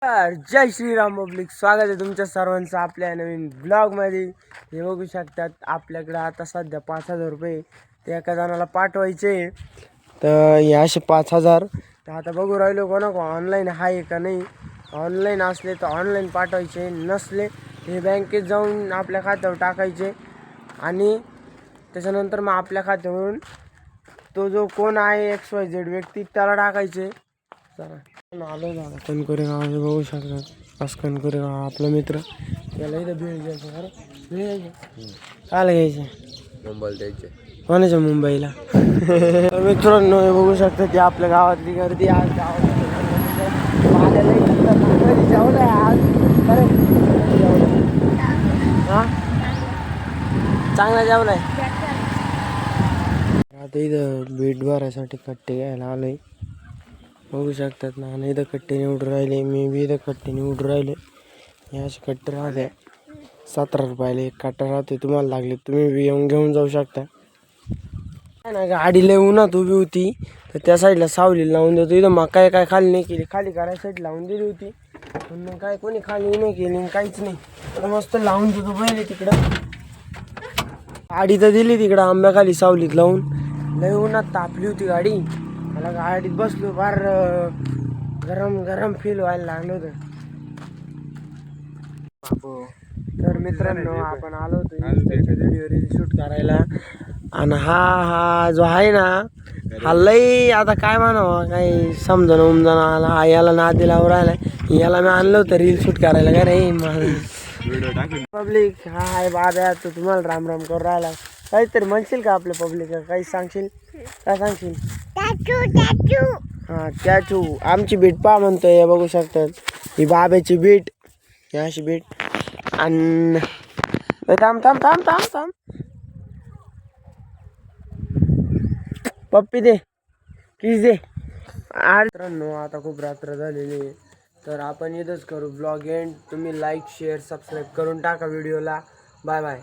जय Shriram public, स्वागत आहे तुमच्या सर्वांचं आपल्या नवीन ब्लॉगमध्ये. हे बघू शकतात आपल्याकडे आता सध्या 5,000 रुपये ते एका जणाला पाठवायचे. तर हे असे 5,000 तर आता बघू राहिलो कोणा ऑनलाईन आहे का नाही. ऑनलाईन असले तर ऑनलाईन पाठवायचे, नसले हे बँकेत जाऊन आपल्या खात्यावर टाकायचे आणि त्याच्यानंतर मग आपल्या खात्यावरून तो जो कोण आहे XYZ व्यक्ती त्याला टाकायचे. आलो ना कणकोरेगाव बघू शकतात. आज कणकोरेगाव आपला मित्र त्याला इथं भेळ घ्यायचं. खरं भेळ घ्यायचं कायला घ्यायचं? मुंबईला द्यायचे. कोणाच्या मुंबईला? मित्रांनो हे बघू शकता ते आपल्या गावातली गर्दी. आज गावात हा चांगला जेवलाय. आता इथं बीट भरायसाठी कट्टे घ्यायला आलोय. बघू शकतात ना, आणि इथं कट्टे निवडून राहिले. मी बी इथं कट्टे निवडून राहिले. हे असे कट्टे राहते 17 रुपयाला एक कट्टा राहते. तुम्हाला लागले तुम्ही बी येऊन घेऊन जाऊ शकता. ना गाडी लय उन्हात उभी होती तर त्या साईडला सावली लावून देतो. इथं मग काय खाली नाही केली, खाली करायला साईड लावून दिली होती पण मग काय कोणी खाली नाही केली काहीच नाही. तर मस्त लावून देतो पहिले तिकडं. गाडी तर दिली तिकडं आंब्याखाली सावलीत लावून. लय उन्हात तापली होती गाडी. मला गाडीत बसलो फार गरम गरम फील व्हायला लागलं होतं. तर मित्रांनो आपण आलो होतो व्हिडिओ रील शूट करायला. आणि हा जो आहे ना हा लई आता काय म्हणावं काही समजणं उमजणं आला. हा याला नादी लावून राहिला. याला मी आणलं होतं रील शूट करायला का रे पब्लिक. हा आहे बाब्या तो तुम्हाला राम राम करून राहिला. काहीतरी म्हणशील का आपल्या पब्लिक? काही सांगशील? काय सांगशील? हा टॅटू आमची बीट पा म्हणतोय. बघू शकतात ही बाब्याची बीट. ही अशी बीट आणि थांब थांब थांब थांब थांब पप्पी दे किस दे. मित्रांनो आता खूप रात्र झालेली आहे तर आपण इथंच करू ब्लॉग एंड. तुम्ही लाईक शेअर सबस्क्राईब करून टाका व्हिडिओला. Bye bye.